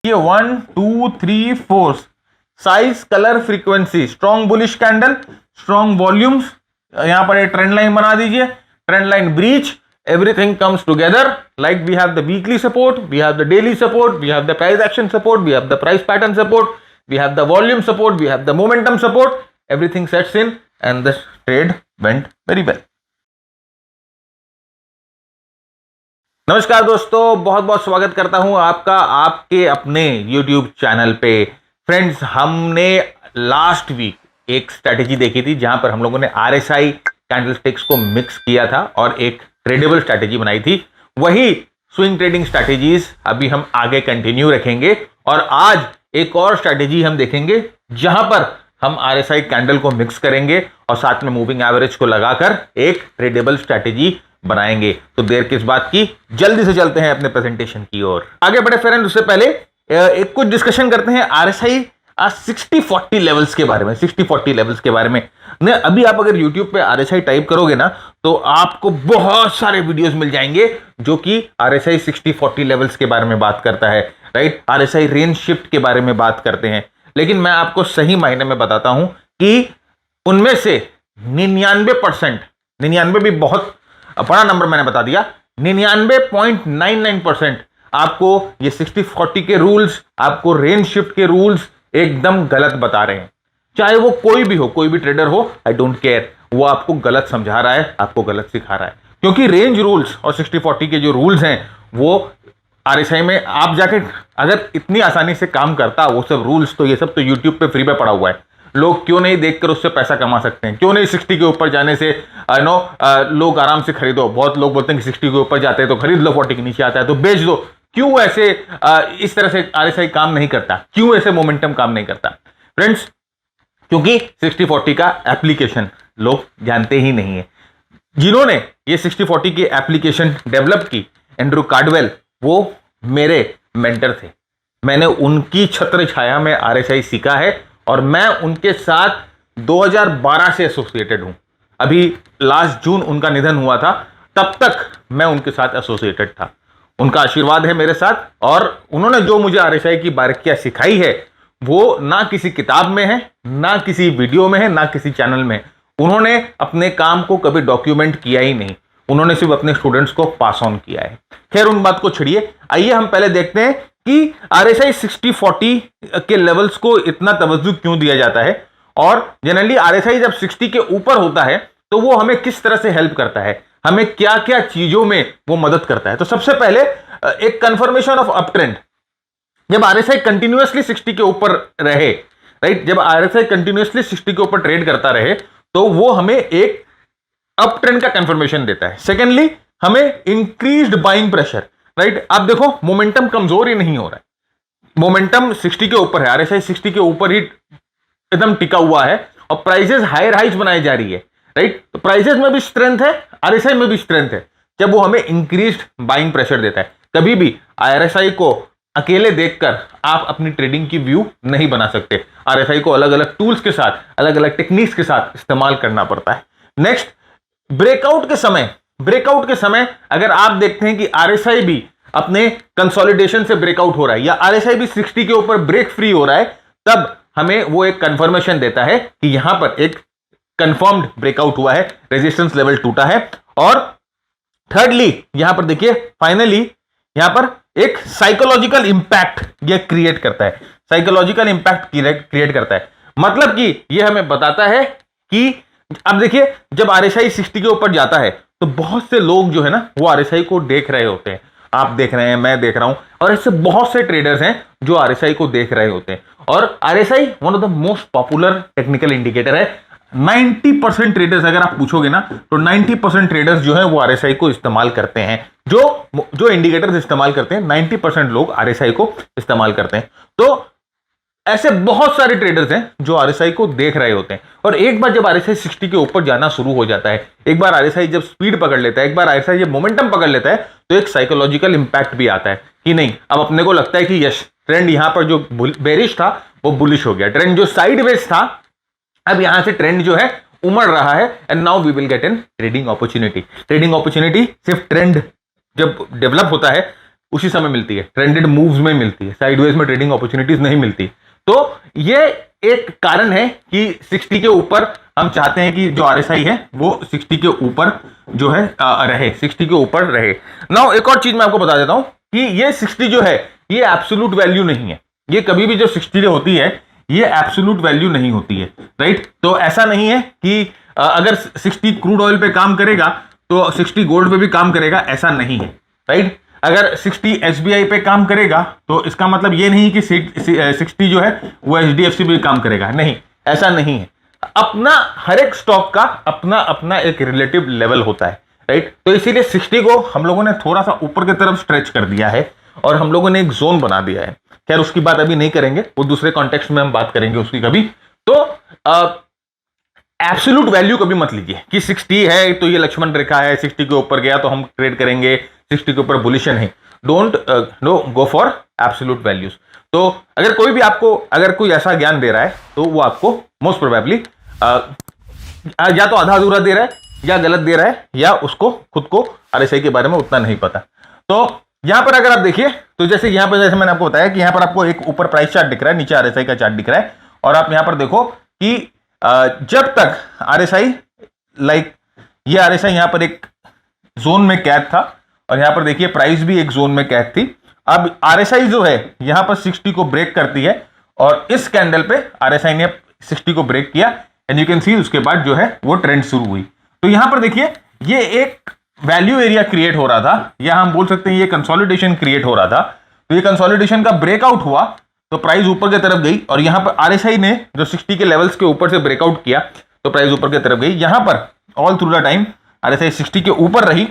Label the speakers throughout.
Speaker 1: ये 1 2 3 4 size, colour, frequency, strong bullish candle, strong volumes, यहां पर एक ट्रेंड लाइन बना दीजिए, trend line breach, everything comes together. Like we have the weekly support, we have the daily support, we have the price action support, we have the price pattern support, we have the volume support, we have the momentum support. Everything sets in and the trade went very well. नमस्कार दोस्तों, बहुत बहुत स्वागत करता हूं आपका आपके अपने YouTube चैनल पे। फ्रेंड्स, हमने लास्ट वीक एक स्ट्रैटेजी देखी थी जहां पर हम लोगों ने RSI कैंडलस्टिक्स को मिक्स किया था और एक ट्रेडेबल स्ट्रैटेजी बनाई थी। वही स्विंग ट्रेडिंग स्ट्रैटेजीज अभी हम आगे कंटिन्यू रखेंगे और आज एक और स्ट्रैटेजी हम देखेंगे जहां पर हम RSI कैंडल को मिक्स करेंगे और साथ में मूविंग एवरेज को लगाकर एक ट्रेडेबल स्ट्रैटेजी बनाएंगे। तो देर किस बात की, जल्दी से चलते हैं अपने प्रेजेंटेशन की ओर। आगे बढ़े फ्रेंड, उससे पहले एक कुछ डिस्कशन करते हैं RSI 60-40 लेवल्स के बारे में। 60-40 लेवल्स के बारे में अभी आप अगर YouTube पे RSI टाइप करोगे ना तो आपको बहुत सारे वीडियोस मिल जाएंगे जो कि RSI 60-40 लेवल्स के बारे में बात करता है, राइट। RSI रेंज शिफ्ट के बारे में बात करते हैं, लेकिन मैं आपको सही मायने में बताता हूं कि उनमें से 99%, 99 भी बहुत बड़ा नंबर मैंने बता दिया, 99.99% आपको ये 60-40 के रूल्स, आपको रेंज शिफ्ट के रूल्स एकदम गलत बता रहे हैं। चाहे वो कोई भी हो, कोई भी ट्रेडर हो, आई डोंट केयर, वो आपको गलत समझा रहा है, आपको गलत सिखा रहा है। क्योंकि रेंज रूल्स और 60-40 के जो रूल्स हैं वो RSI में आप जाके अगर इतनी आसानी से काम करता वो सब रूल्स, तो ये सब तो यूट्यूब पे फ्री पे पड़ा हुआ है। लोग क्यों नहीं देखकर उससे पैसा कमा सकते हैं? क्यों नहीं 60 के ऊपर जाने से लोग आराम से खरीदो। बहुत लोग बोलते हैं कि 60 के ऊपर जाते हैं तो खरीद लो, 40 के नीचे आता है तो बेच दो। क्यों ऐसे इस तरह से RSI काम नहीं करता? क्यों ऐसे मोमेंटम काम नहीं करता फ्रेंड्स? क्योंकि 60-40 का एप्लीकेशन लोग जानते ही नहीं है। जिन्होंने ये 60-40 की एप्लीकेशन डेवलप की, एंड्रू कार्डवेल, वो मेरे मेंटर थे। मैंने उनकी छत्र छाया में RSI सीखा है और मैं उनके साथ 2012 से एसोसिएटेड हूं। अभी लास्ट जून उनका निधन हुआ था, तब तक मैं उनके साथ एसोसिएटेड था। उनका आशीर्वाद है मेरे साथ और उन्होंने जो मुझे RSI की बारीकियां सिखाई है वो ना किसी किताब में है, ना किसी वीडियो में है, ना किसी चैनल में। उन्होंने अपने काम को कभी डॉक्यूमेंट किया ही नहीं, उन्होंने सिर्फ अपने स्टूडेंट्स को पास ऑन किया है। खैर, उन बात को छोड़िए, आइए हम पहले देखते हैं कि RSI 60-40 के लेवल्स को इतना तवज्जो क्यों दिया जाता है और जनरली RSI जब 60 के ऊपर होता है तो वो हमें किस तरह से हेल्प करता है, हमें क्या क्या चीजों में वो मदद करता है। तो सबसे पहले एक कंफर्मेशन ऑफ अप ट्रेंड। जब RSI कंटिन्यूअसली 60 के ऊपर रहे, राइट, जब RSI कंटिन्यूअसली 60 के ऊपर ट्रेड करता रहे तो वो हमें एक अप ट्रेंड का कंफर्मेशन देता है। सेकेंडली, हमें इंक्रीज्ड बाइंग प्रेशर, राइट। आप देखो, मोमेंटम कमजोर ही नहीं हो रहा है, मोमेंटम 60 के ऊपर है, RSI 60 के ऊपर ही एकदम टिका हुआ है और प्राइसेस हायर हाइज बनाई जा रही है, राइट। तो प्राइसेस में भी स्ट्रेंथ है, RSI में भी स्ट्रेंथ है जब वो हमें इंक्रीज्ड बाइंग प्रेशर देता है। कभी भी RSI को अकेले देखकर आप अपनी ट्रेडिंग की व्यू नहीं बना सकते। RSI को अलग अलग टूल्स के साथ, अलग अलग टेक्निक्स के साथ इस्तेमाल करना पड़ता है। नेक्स्ट, ब्रेकआउट के समय अगर आप देखते हैं कि RSI भी अपने कंसोलिडेशन से ब्रेकआउट हो रहा है या RSI भी 60 के ऊपर ब्रेक फ्री हो रहा है, तब हमें वो एक कंफर्मेशन देता है कि यहां पर एक कंफर्म्ड ब्रेकआउट हुआ है, रेजिस्टेंस लेवल टूटा है। और थर्डली, यहां पर देखिए, फाइनली यहां पर एक साइकोलॉजिकल इंपैक्ट ये क्रिएट करता है, साइकोलॉजिकल इंपैक्ट क्रिएट करता है। मतलब कि ये हमें बताता है कि अब देखिए, जब RSI 60 के ऊपर जाता है तो बहुत से लोग जो है ना वो RSI को देख रहे होते हैं। आप देख रहे हैं, मैं देख रहा हूं, और ऐसे बहुत से ट्रेडर्स हैं जो RSI को देख रहे होते हैं। और RSI one of the most popular technical indicator है। 90% ट्रेडर्स, अगर आप पूछोगे ना तो 90% ट्रेडर्स जो है वो RSI को इस्तेमाल करते हैं। जो इंडिकेटर्स इस्तेमाल करते हैं, 90% लोग RSI को इस्तेमाल करते हैं। तो ऐसे बहुत सारे ट्रेडर्स हैं जो RSI को देख रहे होते हैं। और एक बार जब RSI 60 के ऊपर जाना शुरू हो जाता है, एक बार RSI जब स्पीड पकड़ लेता है, एक बार RSI जब मोमेंटम पकड़ लेता है, तो एक साइकोलॉजिकल इंपैक्ट भी आता है कि नहीं, अब अपने को लगता है कि यस, ट्रेंड यहां पर जो बेरिश था वो बुलिश हो गया, ट्रेंड जो साइडवेज था अब यहां से ट्रेंड जो है उमड़ रहा है, and now we will get an trading opportunity. Trading opportunity सिर्फ ट्रेंड जब डेवलप होता है उसी समय मिलती है, ट्रेंडेड मूव्स में मिलती है, साइडवेज में ट्रेडिंग अपॉर्चुनिटीज नहीं मिलती। तो ये एक कारण है कि 60 के ऊपर हम चाहते हैं कि जो आरएसआई है वो 60 के ऊपर जो है रहे, 60 के ऊपर रहे। नाउ एक और चीज मैं आपको बता देता हूं कि ये 60 जो है ये एब्सोल्यूट वैल्यू नहीं है। ये कभी भी जो 60 होती है ये एब्सोल्यूट वैल्यू नहीं होती है, राइट। तो ऐसा नहीं है कि अगर 60 क्रूड ऑयल पे काम करेगा तो 60 गोल्ड पे भी काम करेगा, ऐसा नहीं है, राइट। अगर 60 एसबीआई पे काम करेगा तो इसका मतलब ये नहीं कि 60 जो है वो एचडीएफसी पे भी काम करेगा, नहीं, ऐसा नहीं है। अपना हर एक स्टॉक का अपना अपना एक रिलेटिव लेवल होता है, राइट। तो इसीलिए 60 को हम लोगों ने थोड़ा सा ऊपर की तरफ स्ट्रेच कर दिया है और हम लोगों ने एक जोन बना दिया है। खैर उसकी बात अभी नहीं करेंगे, वो दूसरे कॉन्टेक्स्ट में हम बात करेंगे उसकी कभी। तो एब्सोल्यूट वैल्यू कभी मत लीजिए कि 60 है तो ये लक्ष्मण रेखा है, 60 के ऊपर गया तो हम ट्रेड करेंगे, 60 के ऊपर बुलिशन है। Don't know, go for absolute values. तो अगर कोई भी आपको अगर कोई ऐसा ज्ञान दे रहा है तो वो आपको मोस्ट प्रोबेबली या तो आधा अधूरा दे रहा है या गलत दे रहा है या उसको खुद को आरएसआई के बारे में उतना नहीं पता। तो यहां पर अगर आप देखिए तो जैसे यहां पर जैसे मैंने आपको बताया कि यहां पर आपको एक ऊपर प्राइस चार्ट दिख रहा है, नीचे आरएसआई का चार्ट दिख रहा है, और आप यहां पर देखो कि जब तक आरएसआई लाइक ये आरएसआई यहां पर एक जोन में कैद था और यहां पर देखिए प्राइस भी एक जोन में कैद थी। अब आरएसआई जो है यहां पर 60 को ब्रेक करती है और इस कैंडल पे आरएसआई ने 60 को ब्रेक किया एंड यू कैन सी उसके बाद जो है वो ट्रेंड शुरू हुई। तो यहां पर देखिए ये एक वैल्यू एरिया क्रिएट हो रहा था, या हम बोल सकते हैं ये कंसोलिडेशन क्रिएट हो रहा था। तो ये कंसोलिडेशन का ब्रेकआउट हुआ तो प्राइस ऊपर की तरफ गई और यहां पर आरएसआई ने जो 60 के लेवल्स के ऊपर से ब्रेकआउट किया तो प्राइस ऊपर की तरफ गई। यहां पर all through the time RSI 60 के ऊपर रही।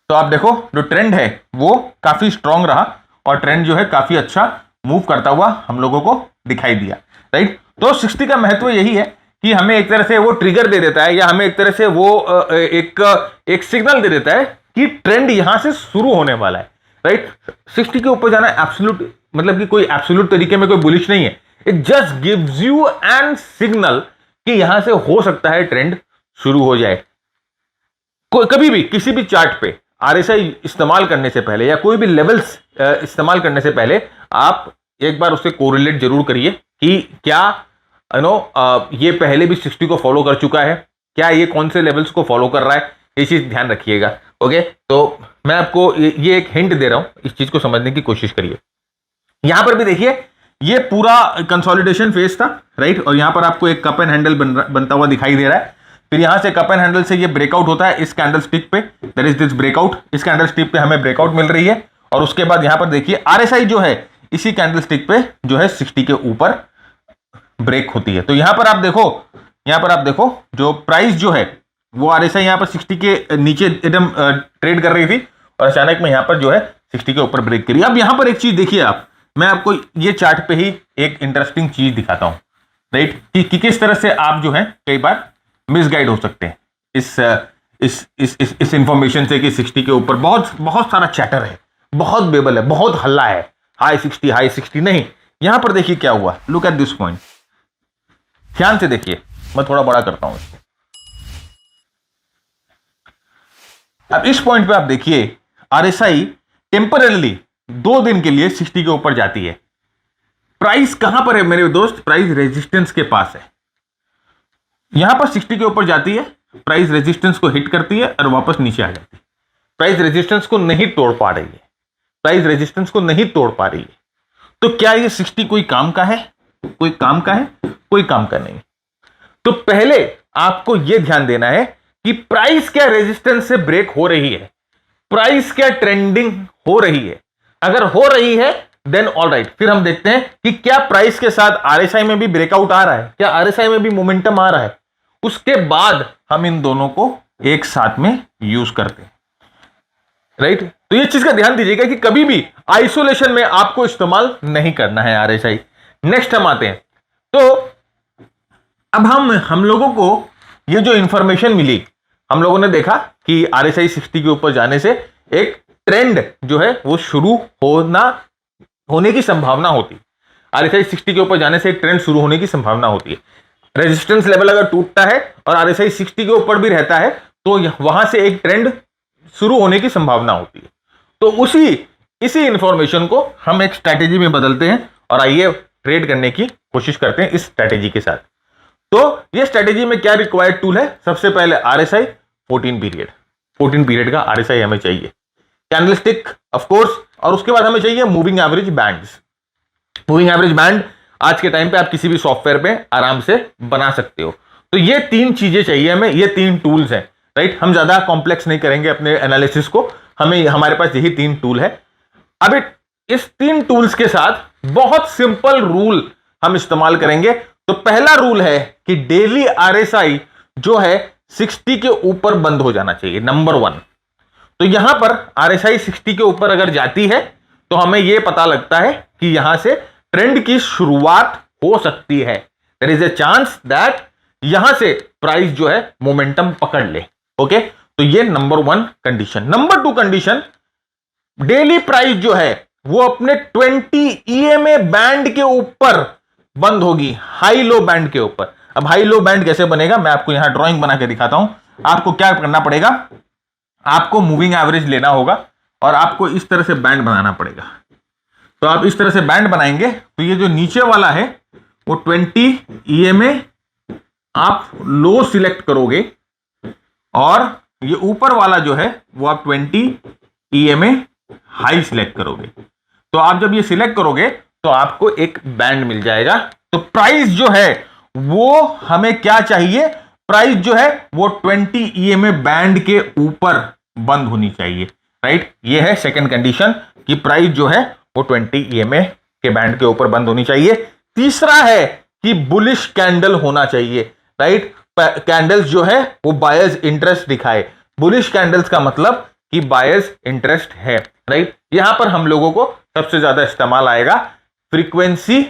Speaker 1: तो आप देखो जो ट्रेंड है वो काफी स्ट्रांग रहा और ट्रेंड जो है काफी अच्छा मूव करता हुआ हम लोगों को दिखाई दिया, राइट। तो 60 का महत्व यही है कि हमें एक तरह से वो ट्रिगर दे देता है या हमें एक तरह से वो एक सिग्नल दे देता है कि ट्रेंड यहां से शुरू होने वाला है, राइट। 60 के ऊपर जाना एब्सोल्यूट मतलब कि कोई एब्सोल्यूट तरीके में कोई बुलिश नहीं है। It just gives you an signal कि यहां से हो सकता है ट्रेंड शुरू हो जाए। कभी भी किसी भी चार्ट पे आरएसआई इस्तेमाल करने से पहले या कोई भी लेवल्स इस्तेमाल करने से पहले आप एक बार उससे कोरिलेट जरूर करिए कि क्या ये पहले भी 60 को फॉलो कर चुका है, क्या ये कौन से लेवल्स को फॉलो कर रहा है, ये चीज ध्यान रखिएगा। ओके, तो मैं आपको ये एक हिंट दे रहा हूं, इस चीज को समझने की कोशिश करिए। यहां पर भी देखिए ये पूरा कंसोलिडेशन फेज था, राइट, और यहां पर आपको एक कप एंड हैंडल बनता हुआ दिखाई दे रहा है। फिर यहां से कप एंड हैंडल से ये ब्रेकआउट होता है इस कैंडल स्टिक पे, दैट इज दिस ब्रेकआउट। इस कैंडल स्टिक पे हमें ब्रेकआउट मिल रही है और उसके बाद यहां पर देखिए आरएसआई जो है इसी कैंडल स्टिक पे जो है 60 के ऊपर ब्रेक होती है। तो यहां पर आप देखो जो प्राइस जो है वो आरएसआई यहां पर 60 के नीचे एकदम ट्रेड कर रही थी और अचानक में यहां पर जो है 60 के ऊपर ब्रेक करी। अब यहां पर एक चीज देखिए आप, मैं आपको ये चार्ट पे ही एक इंटरेस्टिंग चीज दिखाता हूं, राइट, कि किस तरह से आप जो है कई बार मिसगाइड हो सकते हैं इस इंफॉर्मेशन से कि 60 के ऊपर बहुत सारा चैटर है, बहुत बेबल है, बहुत हल्ला है, हाई 60 नहीं। यहां पर देखिए क्या हुआ, लुक एट दिस पॉइंट, ध्यान से देखिए, मैं थोड़ा बड़ा करता हूं इसको। अब इस पॉइंट पे आप देखिए आरएसआई टेम्पररी 2 दिन के लिए 60 के ऊपर जाती है। प्राइस कहां पर है मेरे दोस्त? प्राइस रेजिस्टेंस के पास है। यहां पर 60 के ऊपर जाती है, प्राइस रेजिस्टेंस को हिट करती है और वापस नीचे आ जाती है। प्राइस रेजिस्टेंस को नहीं तोड़ पा रही है, प्राइस रेजिस्टेंस को नहीं तोड़ पा रही है। तो क्या ये 60 कोई काम का है? कोई काम का है? कोई काम का नहीं। तो पहले आपको यह ध्यान देना है कि प्राइस क्या रेजिस्टेंस से ब्रेक हो रही है, प्राइस क्या ट्रेंडिंग हो रही है। अगर हो रही है देन ऑल राइट, फिर हम देखते हैं कि क्या प्राइस के साथ आरएसआई में भी ब्रेकआउट आ रहा है, क्या आरएसआई में भी मोमेंटम आ रहा है। उसके बाद हम इन दोनों को एक साथ में यूज करते हैं, राइट। तो ये चीज का ध्यान दीजिएगा कि कभी भी आइसोलेशन में आपको इस्तेमाल नहीं करना है आरएसआई। नेक्स्ट हम आते हैं, तो अब हम लोगों को ये जो इंफॉर्मेशन मिली, हम लोगों ने देखा कि आरएसआई 60 के ऊपर जाने से एक ट्रेंड जो है वो शुरू होने की संभावना होती है। आरएसआई 60 के ऊपर जाने से एक ट्रेंड शुरू होने की संभावना होती है। रेजिस्टेंस लेवल अगर टूटता है और आरएसआई 60 के ऊपर भी रहता है तो वहां से एक ट्रेंड शुरू होने की संभावना होती है। तो इसी इंफॉर्मेशन को हम एक स्ट्रैटेजी में बदलते हैं और आइए ट्रेड करने की कोशिश करते हैं इस स्ट्रैटेजी के साथ। तो ये स्ट्रैटेजी में क्या रिक्वायर्ड टूल है? सबसे पहले RSI 14 पीरियड का RSI हमें चाहिए, कैंडलस्टिक ऑफ कोर्स, और उसके बाद हमें चाहिए moving average bands. Moving average band आज के टाइम पे आप किसी भी सॉफ्टवेयर पे आराम से बना सकते हो। तो ये 3 चीजें चाहिए हमें, ये 3 टूल्स हैं, राइट। हम ज्यादा कॉम्प्लेक्स नहीं करेंगे अपने एनालिसिस को, हमारे पास यही 3 टूल है। अब इस 3 टूल्स के साथ बहुत सिंपल रूल हम इस्तेमाल करेंगे। तो पहला रूल है कि डेली RSI जो है 60 के ऊपर बंद हो जाना चाहिए, नंबर 1। तो यहां पर RSI 60 के ऊपर अगर जाती है तो हमें यह पता लगता है कि यहां से ट्रेंड की शुरुआत हो सकती है। There is a chance that यहां से प्राइस जो है मोमेंटम पकड़ ले। ओके, तो ये number 1 condition. Number 2 condition, daily price जो है वो अपने 20 EMA बैंड के ऊपर बंद होगी, हाई लो बैंड के ऊपर। अब हाई लो बैंड कैसे बनेगा, मैं आपको यहां ड्राइंग बना के दिखाता हूं। आपको क्या करना पड़ेगा, आपको मूविंग एवरेज लेना होगा और आपको इस तरह से बैंड बनाना पड़ेगा। तो आप इस तरह से बैंड बनाएंगे तो ये जो नीचे वाला है वो 20 EMA आप लो सिलेक्ट करोगे और ये ऊपर वाला जो है वो आप 20 EMA हाई सिलेक्ट करोगे। तो आप जब ये सिलेक्ट करोगे तो आपको एक बैंड मिल जाएगा। तो प्राइस जो है वो हमें क्या चाहिए, प्राइस जो है वो 20 EMA बैंड के ऊपर बंद होनी चाहिए, राइट। ये है सेकंड कंडीशन कि प्राइस जो है वो 20 EMA के बैंड के ऊपर बंद होनी चाहिए। तीसरा है कि बुलिश कैंडल होना चाहिए, राइट। कैंडल्स जो है वो बायर्स इंटरेस्ट दिखाए। बुलिश कैंडल्स का मतलब कि बायर्स इंटरेस्ट है, राइट। यहां पर हम लोगों को सबसे ज्यादा इस्तेमाल आएगा फ्रीक्वेंसी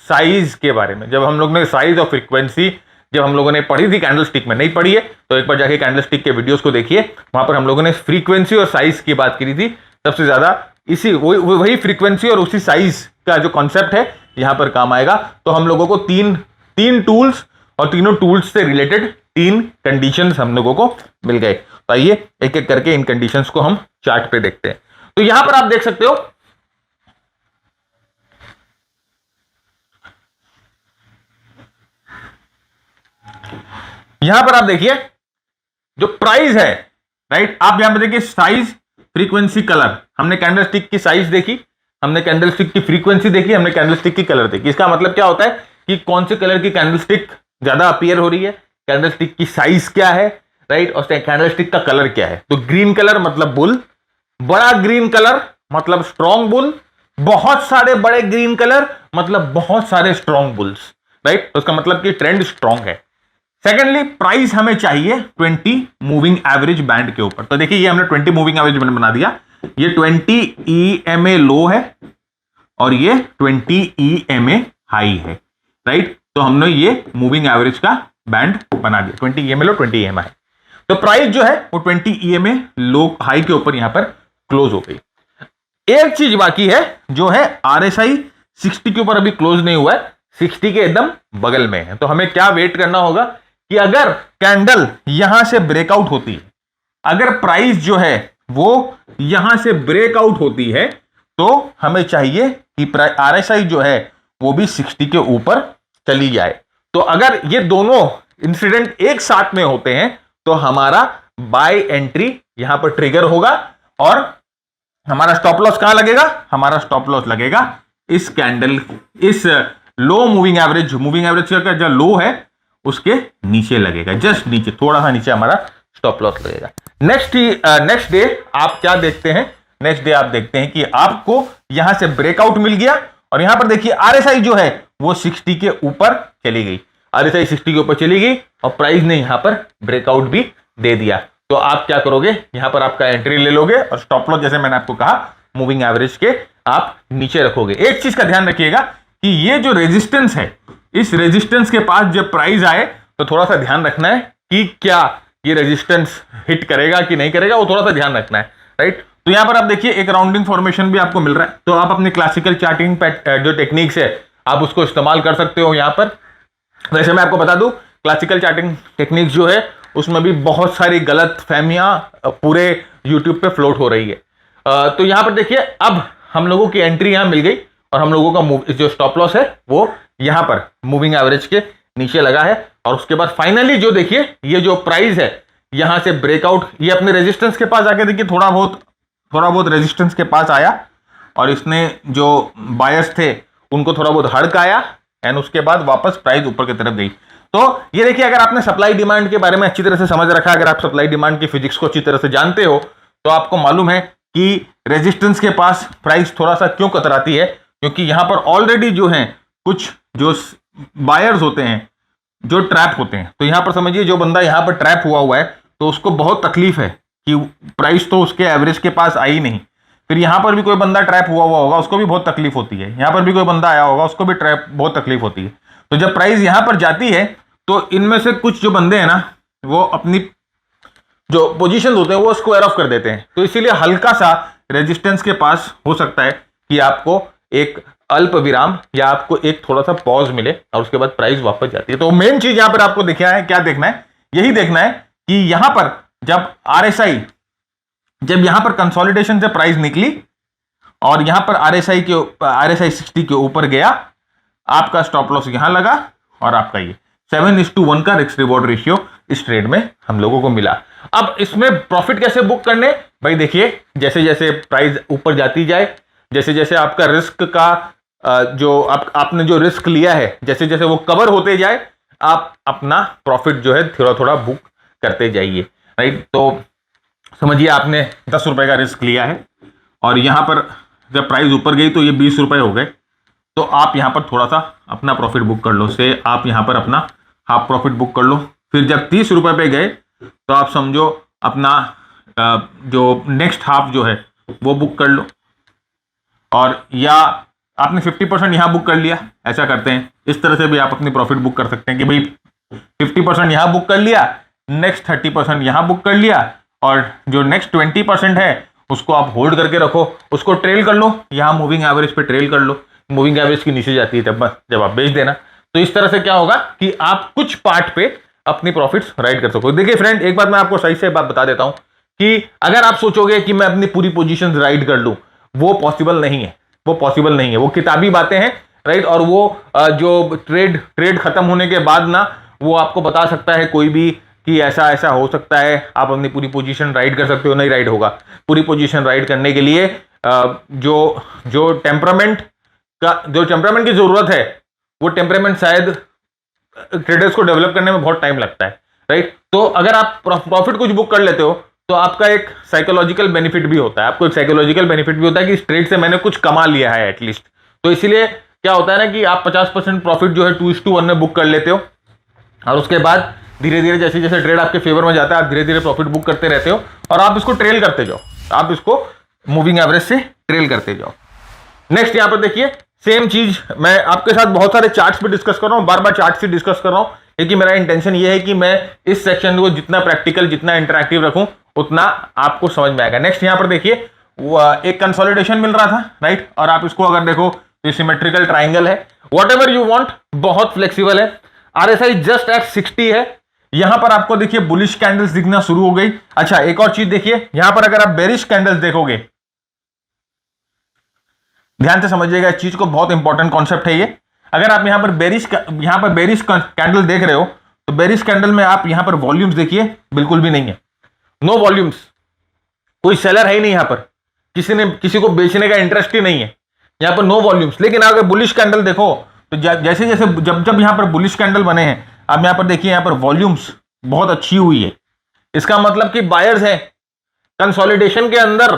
Speaker 1: साइज के बारे में। जब हम लोग ने साइज और फ्रीक्वेंसी जब हम लोगों ने पढ़ी थी, कैंडलस्टिक में नहीं पढ़ी है तो एक बार जाके कैंडलस्टिक के वीडियोस को देखिए, वहां पर हम लोगों ने फ्रीक्वेंसी और साइज की बात करी थी। सबसे ज्यादा वही फ्रीक्वेंसी और उसी साइज का जो कॉन्सेप्ट है यहां पर काम आएगा। तो हम लोगों को तीन टूल्स और तीनों टूल्स से रिलेटेड 3 कंडीशंस हम लोगों को मिल गए। तो आइए एक एक करके इन कंडीशंस को हम चार्ट पे देखते हैं। तो यहां पर आप देख सकते हो, यहां पर आप देखिए जो प्राइस है, राइट। आप यहां पर देखिए साइज, फ्रीक्वेंसी, कलर। हमने कैंडलस्टिक की साइज देखी, हमने कैंडलस्टिक की फ्रीक्वेंसी देखी, हमने कैंडलस्टिक की कलर देखी। इसका मतलब क्या होता है कि कौन से कलर की कैंडलस्टिक ज्यादा अपीयर हो रही है, कैंडलस्टिक की साइज क्या है, राइट, और कैंडलस्टिक का कलर क्या है। तो ग्रीन कलर मतलब बुल, बड़ा ग्रीन कलर मतलब स्ट्रॉन्ग बुल, बहुत सारे बड़े ग्रीन कलर मतलब बहुत सारे स्ट्रॉन्ग बुल्स, राइट। तो उसका मतलब कि ट्रेंड स्ट्रॉन्ग है। सेकेंडली, प्राइस हमें चाहिए 20 मूविंग एवरेज बैंड के ऊपर। तो देखिए ये हमने 20 मूविंग एवरेज बैंड बना दिया। ये 20 EMA लो है और ये 20 EMA हाई है, राइट। तो हमने ये मूविंग एवरेज का बैंड बना दिया, 20 EMA लो, 20 EMA हाई। तो प्राइस जो है वो 20 EMA लो हाई के ऊपर यहां पर क्लोज हो गई। एक चीज बाकी है जो है RSI 60 के ऊपर अभी क्लोज नहीं हुआ है, 60 के एकदम बगल में है। तो हमें क्या वेट करना होगा कि अगर कैंडल यहां से ब्रेकआउट होती है, अगर प्राइस जो है वो यहां से ब्रेकआउट होती है तो हमें चाहिए कि RSI जो है वो भी 60 के ऊपर चली जाए। तो अगर ये दोनों इंसिडेंट एक साथ में होते हैं तो हमारा बाय एंट्री यहां पर ट्रिगर होगा और हमारा स्टॉप लॉस कहां लगेगा, हमारा स्टॉप लॉस लगेगा इस कैंडल, इस लो मूविंग एवरेज का जो लो है उसके नीचे लगेगा, जस्ट नीचे, थोड़ा सा नीचे हमारा स्टॉप लॉस लगेगा। नेक्स्ट डे आप क्या देखते हैं, नेक्स्ट डे आप देखते हैं कि आपको यहां से ब्रेकआउट मिल गया और यहां पर देखिए RSI जो है वो 60 के ऊपर चली गई, RSI 60 के ऊपर चली गई और प्राइस ने यहां पर ब्रेकआउट भी दे दिया। तो आप क्या करोगे, यहां पर आपका एंट्री ले लोगे और स्टॉप लॉस जैसे मैंने आपको कहा मूविंग एवरेज के आप नीचे रखोगे। एक चीज का ध्यान रखिएगा कि ये जो रेजिस्टेंस है, इस रेजिस्टेंस के पास जब प्राइस आए तो थोड़ा सा ध्यान रखना है कि क्या ये रेजिस्टेंस हिट करेगा कि नहीं करेगा, वो थोड़ा सा ध्यान रखना है, राइट। तो यहां पर आप देखिए एक राउंडिंग फॉर्मेशन भी आपको मिल रहा है। तो आप अपनी क्लासिकल चार्टिंग जो टेक्निक्स है आप उसको इस्तेमाल कर सकते हो यहां पर। वैसे मैं आपको बता दूं, क्लासिकल चार्टिंग टेक्निक्स जो है उसमें भी बहुत सारी गलत फहमियां पूरे यूट्यूब पे फ्लोट हो रही है। तो यहां पर देखिए अब हम लोगों की एंट्री यहां मिल गई और हम लोगों का जो स्टॉप लॉस है वो यहां पर मूविंग एवरेज के नीचे लगा है। और उसके बाद फाइनली जो देखिए ये जो प्राइस है यहां से ब्रेकआउट, ये अपने रेजिस्टेंस के पास आके देखिए थोड़ा बहुत रेजिस्टेंस के पास आया और इसने जो बायर्स थे उनको थोड़ा बहुत हड़काया एंड उसके बाद वापस प्राइस ऊपर की तरफ गई। तो ये देखिए अगर आपने सप्लाई डिमांड के बारे में अच्छी तरह से समझ रखा, अगर आप सप्लाई डिमांड की फिजिक्स को अच्छी तरह से जानते हो तो आपको मालूम है कि रेजिस्टेंस के पास प्राइस थोड़ा सा क्यों कतराती है, क्योंकि यहां पर ऑलरेडी जो है कुछ जो बायर्स होते हैं जो ट्रैप होते हैं। तो यहां पर समझिए जो बंदा यहां पर ट्रैप हुआ है तो उसको बहुत तकलीफ है कि प्राइस तो उसके एवरेज के पास आई नहीं। फिर यहां पर भी कोई बंदा ट्रैप हुआ होगा उसको भी बहुत तकलीफ होती है, यहां पर भी कोई बंदा आया होगा उसको भी ट्रैप बहुत तकलीफ होती है। तो जब प्राइस यहां पर जाती है तो इनमें से कुछ जो बंदे हैं ना वो अपनी जो पोजीशन होते हैं वो स्क्वायर ऑफ कर देते हैं। तो इसीलिए हल्का सा रेजिस्टेंस के पास हो सकता है कि आपको एक अल्प विराम या आपको एक थोड़ा सा पॉज मिले और उसके बाद प्राइस वापस जाती है। तो मेन चीज यहां पर आपको देखना है, क्या देखना है, यही देखना है कि यहां पर जब RSI जब यहां पर कंसोलिडेशन से प्राइस निकली और यहां पर RSI 60 के ऊपर गया, आपका स्टॉप लॉस यहां लगा और आपका ये 7:1 का रिस्क रिवॉर्ड रेशियो इस ट्रेड में हम लोगों को मिला। अब इसमें प्रॉफिट कैसे बुक करने, भाई देखिए जैसे जैसे प्राइस ऊपर जाती जाए, जैसे जैसे आपका रिस्क का जो आपने जो रिस्क लिया है जैसे जैसे वो कवर होते जाए, आप अपना प्रॉफिट जो है थोड़ा थोड़ा बुक करते जाइए, राइट। तो समझिए आपने 10 रुपए का रिस्क लिया है और यहां पर जब प्राइस ऊपर गई तो ये 20 रुपए हो गए, तो आप यहां पर थोड़ा सा अपना प्रॉफिट बुक कर लो, से आप यहां पर अपना हाफ प्रॉफिट बुक कर लो। फिर जब 30 रुपए पे गए तो आप समझो अपना जो नेक्स्ट हाफ जो है वो बुक कर लो, और या आपने 50% यहां बुक कर लिया, ऐसा करते हैं इस तरह से भी आप अपनी प्रॉफिट बुक कर सकते हैं कि भाई 50% यहां बुक कर लिया, नेक्स्ट 30% यहां बुक कर लिया और जो नेक्स्ट 20% है उसको आप होल्ड करके रखो, उसको ट्रेल कर लो, यहां मूविंग एवरेज पे ट्रेल कर लो, मूविंग एवरेज की नीचे जाती है जब आप बेच देना। तो इस तरह से क्या होगा कि आप कुछ पार्ट पे अपनी प्रॉफिट्स राइट कर सको। देखिए फ्रेंड एक बात मैं आपको सही से बात बता देता हूं कि अगर आप सोचोगे कि मैं अपनी पूरी पोजीशन राइट कर लूं, वो पॉसिबल नहीं है, वो पॉसिबल नहीं है, वो किताबी बातें हैं, राइट। और वो जो ट्रेड खत्म होने के बाद ना वो आपको बता सकता है कोई भी कि ऐसा ऐसा हो सकता है, आप अपनी पूरी पोजीशन राइट कर सकते हो, नहीं राइट होगा। पूरी पोजीशन राइट करने के लिए जो टेम्परामेंट की जरूरत है वो टेम्परामेंट शायद ट्रेडर्स को डेवलप करने में बहुत टाइम लगता है, राइट। तो अगर आप प्रॉफिट कुछ बुक कर लेते हो तो आपका एक साइकोलॉजिकल बेनिफिट भी होता है, आपको एक साइकोलॉजिकल बेनिफिट भी होता है कि इस ट्रेड से मैंने कुछ कमा लिया है एटलीस्ट। तो इसीलिए क्या होता है ना कि आप 50% प्रॉफिट जो है 2:1 में बुक कर लेते हो और उसके बाद धीरे धीरे जैसे जैसे ट्रेड आपके फेवर में जाता है आप धीरे धीरे प्रॉफिट बुक करते रहते हो और आप इसको ट्रेल करते जाओ, आप इसको मूविंग एवरेज से ट्रेल करते जाओ। नेक्स्ट यहां पर देखिए सेम चीज मैं आपके साथ बहुत सारे चार्ट्स पे डिस्कस कर रहा हूं, बार बार चार्ट से डिस्कस कर रहा हूं क्योंकि मेरा इंटेंशन ये है कि मैं इस सेक्शन को जितना प्रैक्टिकल जितना इंटरैक्टिव रखूं उतना आपको समझ में आएगा। नेक्स्ट यहां पर देखिए एक कंसोलिडेशन मिल रहा था, राइट। और आप इसको अगर देखो तो सिमेट्रिकल ट्राइंगल है, वॉट एवर यू वॉन्ट, बहुत फ्लेक्सिबल है। RSI जस्ट एट 60 है, यहां पर आपको देखिए बुलिश कैंडल्स दिखना शुरू हो गई। अच्छा एक और चीज देखिए यहां पर अगर आप बेरिश कैंडल्स देखोगे, ध्यान से समझिएगा इस चीज को, बहुत इंपॉर्टेंट कॉन्सेप्ट है ये। अगर आप यहां पर बेरिश कैंडल देख रहे हो तो बेरिश कैंडल में आप यहां पर वॉल्यूम्स देखिए बिल्कुल भी नहीं है, नो वॉल्यूम्स, कोई सेलर है ही नहीं यहां पर, किसी को बेचने का इंटरेस्ट ही नहीं है यहां पर, नो वॉल्यूम्स। लेकिन अगर बुलिश कैंडल देखो तो जैसे जैसे जब यहां पर बुलिश कैंडल बने हैं आप यहां पर देखिए यहां पर वॉल्यूम्स बहुत अच्छी हुई है, इसका मतलब कि बायर्स हैं। कंसोलिडेशन के अंदर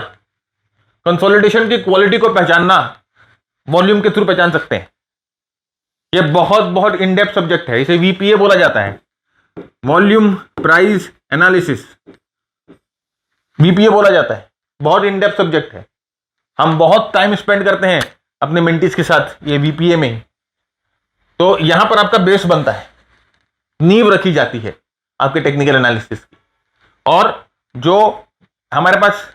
Speaker 1: कंसोलिडेशन की क्वालिटी को पहचानना वॉल्यूम के थ्रू पहचान सकते हैं, ये बहुत बहुत इनडेप्थ सब्जेक्ट है, इसे VPA बोला जाता है, वॉल्यूम प्राइस एनालिसिस, VPA बोला जाता है, बहुत इनडेप्थ सब्जेक्ट है। हम बहुत टाइम स्पेंड करते हैं अपने मेंटीज के साथ ये VPA में। तो यहां पर आपका बेस बनता है, नींव रखी जाती है आपके टेक्निकल एनालिसिस की। और जो हमारे पास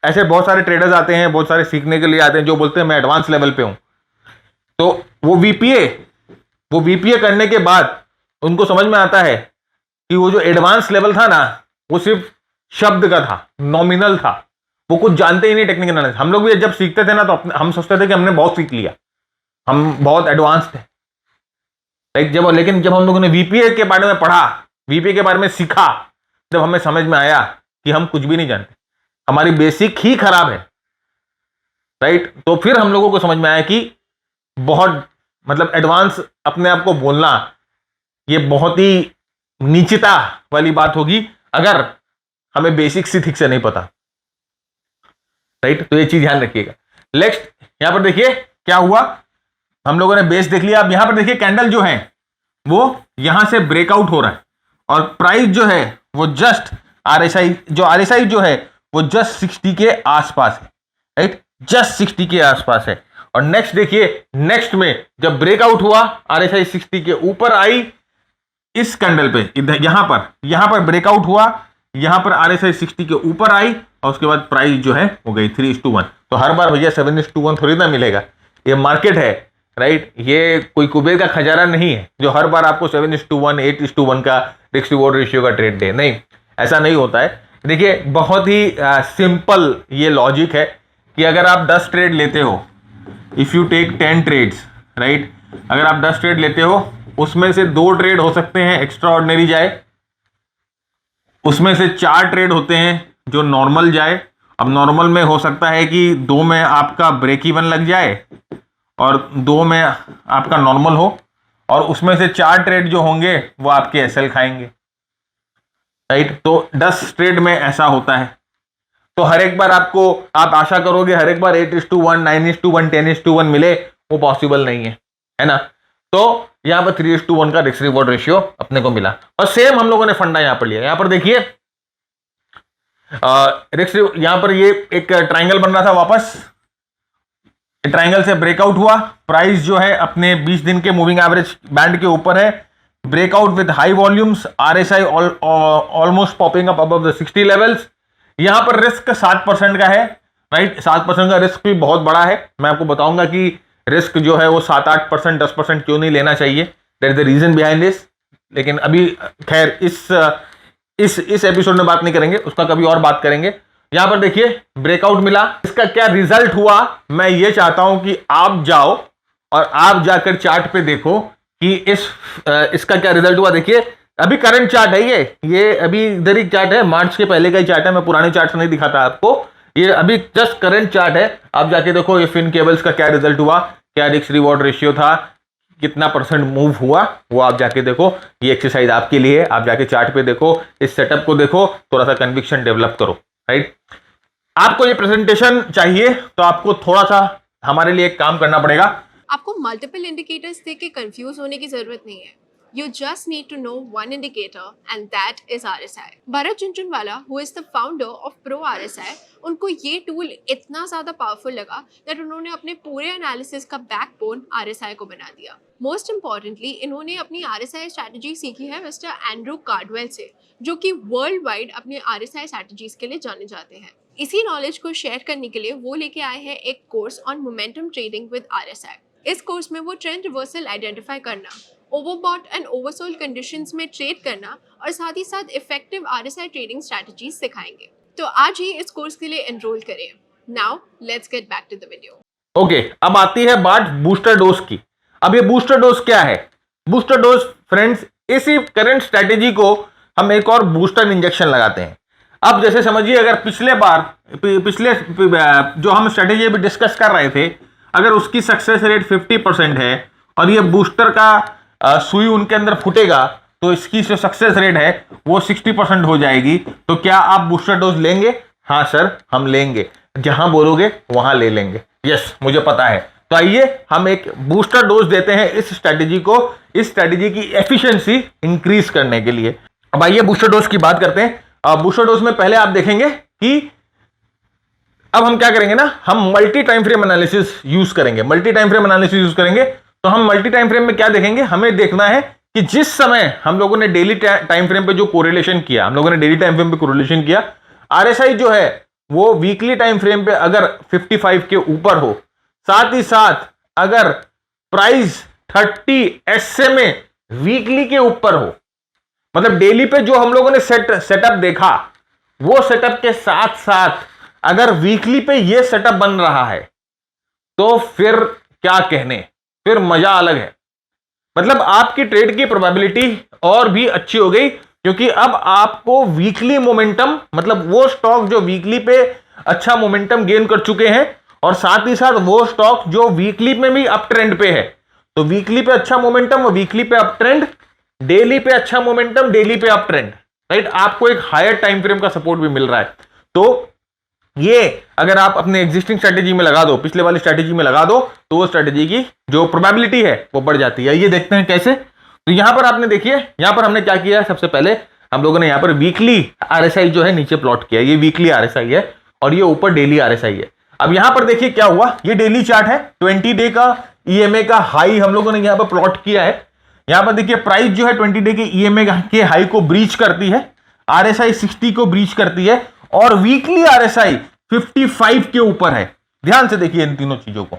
Speaker 1: ऐसे बहुत सारे ट्रेडर्स आते हैं, बहुत सारे सीखने के लिए आते हैं जो बोलते हैं मैं एडवांस लेवल पे हूं, तो वो VPA करने के बाद उनको समझ में आता है कि वो जो एडवांस लेवल था ना वो सिर्फ शब्द का था, नॉमिनल था, वो कुछ जानते ही नहीं टेक्निकल एनालिसिस। हम लोग भी जब सीखते थे ना तो हम सोचते थे कि हमने बहुत सीख लिया, हम बहुत एडवांस थे। लेकिन जब हम लोगों ने वीपीए के बारे में पढ़ा, वीपीए के बारे में सीखा, जब हमें समझ में आया कि हम कुछ भी नहीं जानते, हमारी बेसिक ही खराब है, राइट। तो फिर हम लोगों को समझ में आया कि बहुत मतलब एडवांस अपने आप को बोलना ये बहुत ही नीचता वाली बात होगी अगर हमें बेसिक सी ठीक से नहीं पता, राइट। तो ये चीज ध्यान रखिएगा। नेक्स्ट यहां पर देखिए क्या हुआ, हम लोगों ने बेस देख लिया। अब यहां पर देखिए कैंडल जो है वो यहां से ब्रेकआउट हो रहा है और प्राइस जो है वो जस्ट आरएसआई जो है वो जस्ट 60 के आसपास है, राइट, जस्ट 60 के आसपास है। और नेक्स्ट देखिए, नेक्स्ट में जब ब्रेकआउट हुआ आरएसआई 60 के ऊपर आई, इस कैंडल पे इधर यहां पर ब्रेकआउट हुआ, यहां पर आरएसआई 60 के ऊपर आई और उसके बाद प्राइस जो है हो गई 3:1। तो हर बार भैया 7:1 थोड़ी ना मिलेगा, ये मार्केट है, राइट। ये कोई कुबेर का खजाना नहीं है जो हर बार आपको 7:1 8:1 का रिस्क रिवॉर्ड रेशियो का ट्रेड दे, नहीं, ऐसा नहीं होता है। देखिए बहुत ही सिंपल ये लॉजिक है कि अगर आप 10 ट्रेड लेते हो, if you take 10 trades, right, अगर आप 10 ट्रेड लेते हो उसमें से 2 ट्रेड हो सकते हैं एक्स्ट्रा ऑर्डिनरी जाए, उसमें से 4 ट्रेड होते हैं जो नॉर्मल जाए। अब नॉर्मल में हो सकता है कि 2 में आपका ब्रेक इवन लग जाए और 2 में आपका नॉर्मल हो, और उसमें से 4 ट्रेड जो होंगे वो आपके एसएल खाएंगे, राइट। तो 10 ट्रेड में ऐसा होता है। तो हर एक बार आपको, आप आशा करोगे हर एक बार 8:1 9:1 10:1 मिले, वो पॉसिबल नहीं है ना। तो यहां पर 3:1 का रिस्क रिवॉर्ड रेशियो अपने को मिला और सेम हम लोगों ने फंडा यहां पर लिया। यहां पर देखिए यहां पर ये एक ट्राइंगल बन रहा था, वापस ट्राइंगल से ब्रेकआउट हुआ, प्राइस जो है अपने 20 दिन के मूविंग एवरेज बैंड के ऊपर है, breakout with high volumes, RSI almost popping up above the 60 levels. यहां पर रिस्क 7% का है, राइट, 7% का रिस्क भी बहुत बड़ा है। मैं आपको बताऊंगा कि रिस्क जो है वो 7-8% 10% क्यों नहीं लेना चाहिए, there is the reason behind this. लेकिन अभी खैर इस एपिसोड में बात नहीं करेंगे, उसका कभी और बात करेंगे। यहां पर देखिए ब्रेकआउट मिला, इसका क्या रिजल्ट हुआ, मैं ये चाहता हूं कि आप जाओ और आप जाकर चार्ट पे देखो कि इसका क्या रिजल्ट हुआ। देखिए अभी करंट चार्ट है, ये अभी इधर ही चार्ट है, मार्च के पहले का ही चार्ट है, मैं पुराने चार्ट से नहीं दिखाता आपको, ये अभी जस्ट करंट चार्ट है। आप जाके देखो ये फिन केबल्स का क्या रिजल्ट हुआ, क्या रिस्क रिवॉर्ड रेशियो था, कितना % मूव हुआ, वो आप जाके देखो। ये एक्सरसाइज आपके लिए, आप जाके चार्ट पे देखो, इस सेटअप को देखो, थोड़ा सा कन्विक्शन डेवलप करो, राइट। आपको ये प्रेजेंटेशन चाहिए तो आपको थोड़ा सा हमारे लिए एक काम करना पड़ेगा।
Speaker 2: आपको मल्टीपल इंडिकेटर्स देख के कंफ्यूज होने की जरूरत नहीं है। You just need to know one indicator and that is RSI. Bharat Jhunjhunwala, who is the founder of Pro RSI, उनको ये टूल इतना ज़्यादा पावरफुल लगा that उन्होंने अपने पूरे एनालिसिस का बैकबोन RSI को बना दिया। मोस्ट इम्पॉर्टेंटली इन्होंने अपनी RSI स्ट्रैटेजी सीखी है मिस्टर एंड्रू कार्डवेल से, जो कि वर्ल्ड वाइड अपने RSI स्ट्रैटेजीज के लिए जाने जाते हैं। इसी नॉलेज को शेयर करने के लिए वो लेके आए हैं एक course on momentum trading with RSI। इस कोर्स में वो ट्रेंड रिवर्सल आइडेंटिफाई करना, ओवरबॉट एंड ओवरसोल्ड कंडीशंस में ट्रेड करना और साथ ही साथ इफेक्टिव RSI ट्रेडिंग स्ट्रैटेजीज सिखाएंगे। तो आज ही इस कोर्स के लिए एनरोल करें। Now let's get back to the video.
Speaker 1: Okay, अब आती है बात बूस्टर डोज की। अब ये बूस्टर डोज क्या है? बूस्टर डोज फ्रेंड्स, इसी करंट स्ट्रैटेजी को हम एक और बूस्टर इंजेक्शन लगाते हैं। अब जैसे समझिए, अगर पिछले जो हम स्ट्रैटेजी अभी डिस्कस कर रहे थे, अगर उसकी सक्सेस रेट 50% है और ये बूस्टर का सुई उनके अंदर फूटेगा तो इसकी जो सक्सेस रेट है वो 60% हो जाएगी। तो क्या आप बूस्टर डोज लेंगे? हाँ सर, हम लेंगे, जहां बोलोगे वहां ले लेंगे। यस, मुझे पता है। तो आइए हम एक बूस्टर डोज देते हैं इस स्ट्रैटेजी को, इस स्ट्रैटेजी की एफिशिएंसी इंक्रीज करने के लिए। अब आइए बूस्टर डोज की बात करते हैं। बूस्टर डोज में पहले आप देखेंगे कि अब हम क्या करेंगे ना, हम multi time frame analysis use करेंगे। Multi time frame analysis use करेंगे तो हम मल्टी टाइम फ्रेम में क्या देखेंगे, हमें देखना है कि जिस समय हम लोगों ने डेली टाइम फ्रेम पे जो कोरिलेशन किया, हम लोगों ने डेली टाइम फ्रेम पे कोरिलेशन किया, आरएसआई जो है वो वीकली टाइम फ्रेम पे अगर 55 के ऊपर हो, साथ ही साथ अगर प्राइस 30 SMA वीकली के ऊपर हो, मतलब डेली पे जो हम लोगों ने सेटअप देखा वो सेटअप के साथ साथ अगर वीकली पे ये सेटअप बन रहा है तो फिर क्या कहने, फिर मजा अलग है। मतलब आपकी ट्रेड की प्रोबेबिलिटी और भी अच्छी हो गई, क्योंकि अब आपको वीकली मोमेंटम, मतलब वो स्टॉक जो वीकली पे अच्छा मोमेंटम गेन कर चुके हैं, और साथ ही साथ वो स्टॉक जो वीकली में भी अप ट्रेंड पे है, तो वीकली पे अच्छा मोमेंटम और वीकली पे अप ट्रेंड, डेली पे अच्छा मोमेंटम, डेली पे अप ट्रेंड, राइट। आपको एक हायर टाइम फ्रेम का सपोर्ट भी मिल रहा है। तो ये अगर आप अपने एग्जिस्टिंग स्ट्रेटेजी में लगा दो, पिछले वाली स्ट्रेटेजी में लगा दो, तो वो स्ट्रेटेजी की जो प्रोबेबिलिटी है वो बढ़ जाती है। ये देखते हैं कैसे। तो यहां पर आपने देखिए, यहां पर हमने क्या किया है, सबसे पहले हम लोगों ने यहां पर वीकली आरएसआई जो है नीचे प्लॉट किया। ये वीकली आरएसआई है और ये ऊपर डेली आरएसआई है। अब यहां पर देखिए क्या हुआ, ये डेली चार्ट है, 20 डे का ईएमए का हाई हम लोगों ने यहां पर प्लॉट किया है। यहां पर देखिए प्राइस जो है 20 डे के ईएमए के हाई को ब्रीच करती है, आरएसआई 60 को ब्रीच करती है, और वीकली आरएसआई 55 के ऊपर है। ध्यान से देखिए इन तीनों चीजों को।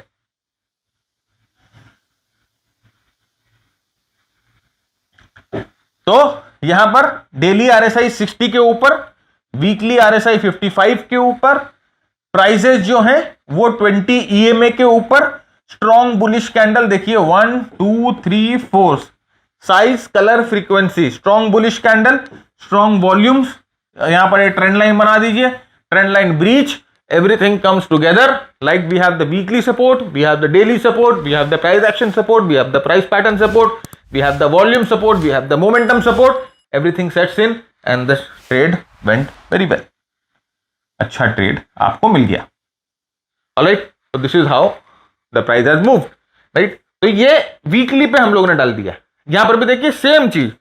Speaker 1: तो यहां पर डेली आरएसआई 60 के ऊपर, वीकली आरएसआई 55 के ऊपर, प्राइसेस जो हैं वो 20 ईएमए के ऊपर, स्ट्रॉन्ग बुलिश कैंडल देखिए 1 2 3 4, size colour frequency, strong bullish candle, strong volumes, यहां पर एक ट्रेंड लाइन बना दीजिए, trend line breach, everything comes together, like we have the weekly support, we have the daily support, we have the price action support, we have the price pattern support, we have the volume support, we have the momentum support, everything sets in and the trade went very well. अच्छा trade आपको मिल गया। Alright, so this is how the price has moved, right? तो ये weekly पे हम लोगों ने डाल दिया। यहां पर भी देखिए सेम चीज।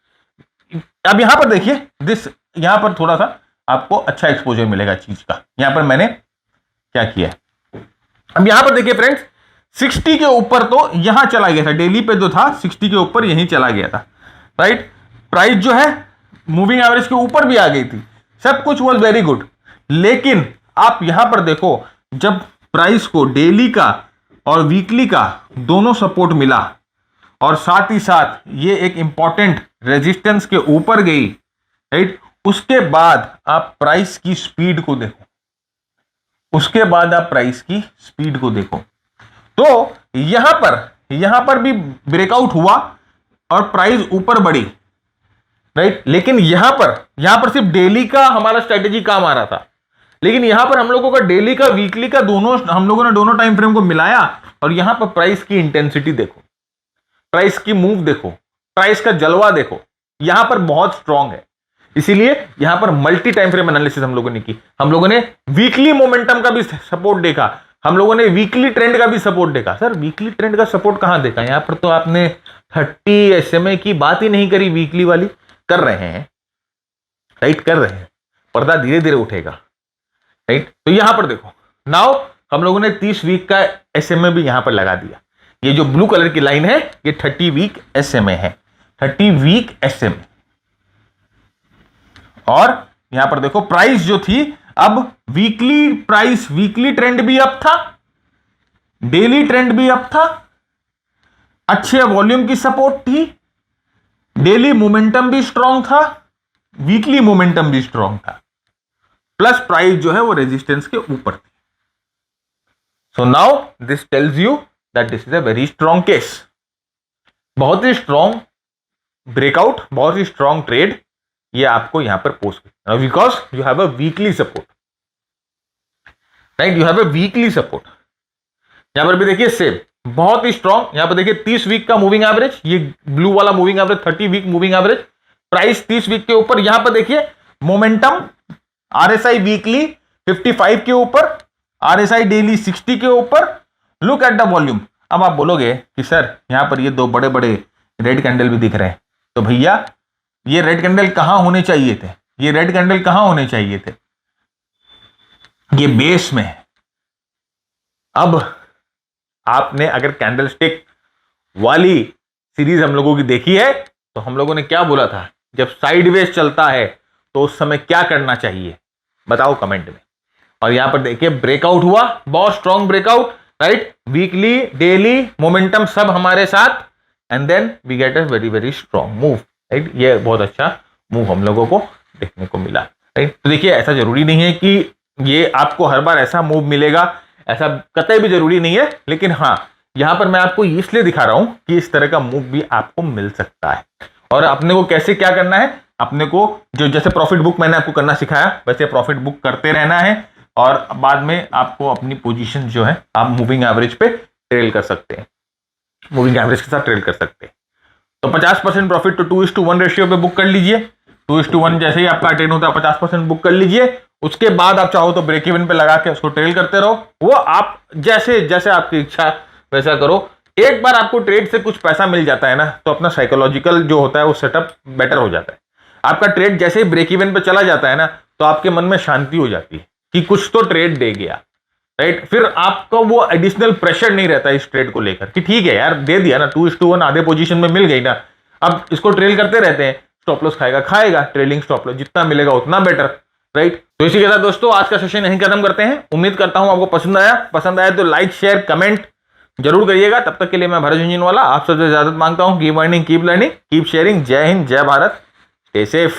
Speaker 1: अब यहां पर देखिए दिस, यहां पर थोड़ा सा आपको अच्छा एक्सपोजर मिलेगा चीज का। यहां पर मैंने क्या किया है, अब यहां पर देखिए फ्रेंड्स, 60 के ऊपर तो यहां चला गया था, डेली पे जो था 60 के ऊपर यहीं चला गया था, राइट। प्राइस जो है मूविंग एवरेज के ऊपर भी आ गई थी, सब कुछ वाज वेरी गुड। लेकिन आप यहां पर देखो, जब प्राइस को डेली का और वीकली का दोनों सपोर्ट मिला, और साथ ही साथ ये एक इंपॉर्टेंट रेजिस्टेंस के ऊपर गई, राइट, उसके बाद आप प्राइस की स्पीड को देखो, उसके बाद आप प्राइस की स्पीड को देखो, तो यहां पर भी ब्रेकआउट हुआ और प्राइस ऊपर बढ़ी, राइट। लेकिन यहां पर सिर्फ डेली का हमारा स्ट्रेटेजी काम आ रहा था, लेकिन यहां पर हम लोगों का डेली का वीकली का दोनों, हम लोगों ने दोनों टाइम फ्रेम को मिलाया, और यहां पर प्राइस की इंटेंसिटी देखो, प्राइस की मूव देखो, प्राइस का जलवा देखो, यहां पर बहुत स्ट्रांग है। इसीलिए यहां पर मल्टी टाइम फ्रेम एनालिसिस हम लोगों ने की। हम लोगों ने वीकली मोमेंटम का भी सपोर्ट देखा, हम लोगों ने वीकली ट्रेंड का भी सपोर्ट देखा। सर वीकली ट्रेंड का सपोर्ट कहां देखा? यहां पर तो आपने 30 एसएमए की बात ही नहीं करी, वीकली वाली कर रहे हैं, राइट, कर रहे हैं, पर्दा धीरे धीरे उठेगा, राइट। तो यहां पर देखो, नाउ हम लोगों ने 30 वीक का एसएमए भी यहां पर लगा दिया। ये जो ब्लू कलर की लाइन है ये 30 वीक एसएमए है, 30 वीक एसएमए। और यहां पर देखो प्राइस जो थी, अब वीकली प्राइस, वीकली ट्रेंड भी अप था, डेली ट्रेंड भी अप था, अच्छे वॉल्यूम की सपोर्ट थी, डेली मोमेंटम भी स्ट्रांग था, वीकली मोमेंटम भी स्ट्रांग था, प्लस प्राइस जो है वो रेजिस्टेंस के ऊपर थी। So now this tells you that this is a very strong case, बहुत ही स्ट्रांग ब्रेकआउट, बहुत ही स्ट्रांग ट्रेड ये आपको यहां पर पोस्ट करना, because you have a weekly support, right, you have a weekly support. यहां पर भी देखिए सेम, बहुत ही स्ट्रांग। यहां पर देखिए 30 वीक का मूविंग एवरेज, ये ब्लू वाला moving average, 30 week moving average, price 30 week के ऊपर। यहां पर देखिए मोमेंटम, आरएसआई वीकली 55 के ऊपर, आरएसआई डेली 60 के ऊपर। Look at the volume. अब आप बोलोगे कि सर यहां पर ये दो बड़े बड़े रेड कैंडल भी दिख रहे हैं, तो भैया ये रेड कैंडल कहां होने चाहिए थे? ये रेड कैंडल कहां होने चाहिए थे? ये बेस में है। अब आपने अगर कैंडल स्टिक वाली सीरीज हम लोगों की देखी है, तो हम लोगों ने क्या बोला था, जब साइडवेज चलता है तो उस समय क्या करना चाहिए, बताओ कमेंट में। और यहां पर देखिए ब्रेकआउट हुआ, बहुत strong breakout, right, weekly daily momentum सब हमारे साथ, and then we get a very very strong move, right. ये बहुत अच्छा मूव हम लोगों को देखने को मिला, राइट। तो देखिए ऐसा जरूरी नहीं है कि ये आपको हर बार ऐसा मूव मिलेगा ऐसा कतई भी जरूरी नहीं है, लेकिन हाँ यहां पर मैं आपको इसलिए दिखा रहा हूं कि इस तरह का मूव भी आपको मिल सकता है। और अपने को कैसे क्या करना है, अपने को जो जैसे प्रॉफिट बुक मैंने आपको करना सिखाया वैसे प्रॉफिट बुक करते रहना है, और बाद में आपको अपनी पोजीशन जो है आप मूविंग एवरेज पे ट्रेल कर सकते हैं, मूविंग एवरेज के साथ ट्रेल कर सकते हैं। तो 50% प्रॉफिट तो 2:1 रेशियो पे बुक कर लीजिए। 2:1 जैसे ही आपका अटेन होता है 50% बुक कर लीजिए। उसके बाद आप चाहो तो ब्रेक इवन पे लगा के उसको ट्रेल करते रहो, वो आप जैसे जैसे आपकी इच्छा वैसा करो। एक बार आपको ट्रेड से कुछ पैसा मिल जाता है ना, तो अपना साइकोलॉजिकल जो होता है वो सेटअप बेटर हो जाता है। आपका ट्रेड जैसे ही ब्रेक इवन पे चला जाता है ना, तो आपके मन में शांति हो जाती है कि कुछ तो ट्रेड दे गया, राइट। फिर आपको वो एडिशनल प्रेशर नहीं रहता इस ट्रेड को लेकर कि ठीक है यार दे दिया ना, 2:1 आधे पोजीशन में मिल गई ना, अब इसको ट्रेल करते रहते हैं, स्टॉप लॉस खाएगा खाएगा, ट्रेलिंग स्टॉप लॉस जितना मिलेगा उतना बेटर, राइट। तो इसी के साथ दोस्तों आज का सेशन यहीं खत्म करते हैं। उम्मीद करता हूं आपको पसंद आया तो लाइक शेयर कमेंट जरूर करिएगा। तब तक के लिए मैं भरत झुंझुनवाला आप सबसे इजाजत मांगता हूं। Keep earning, keep learning, keep sharing. जय हिंद, जय भारत, स्टे सेफ।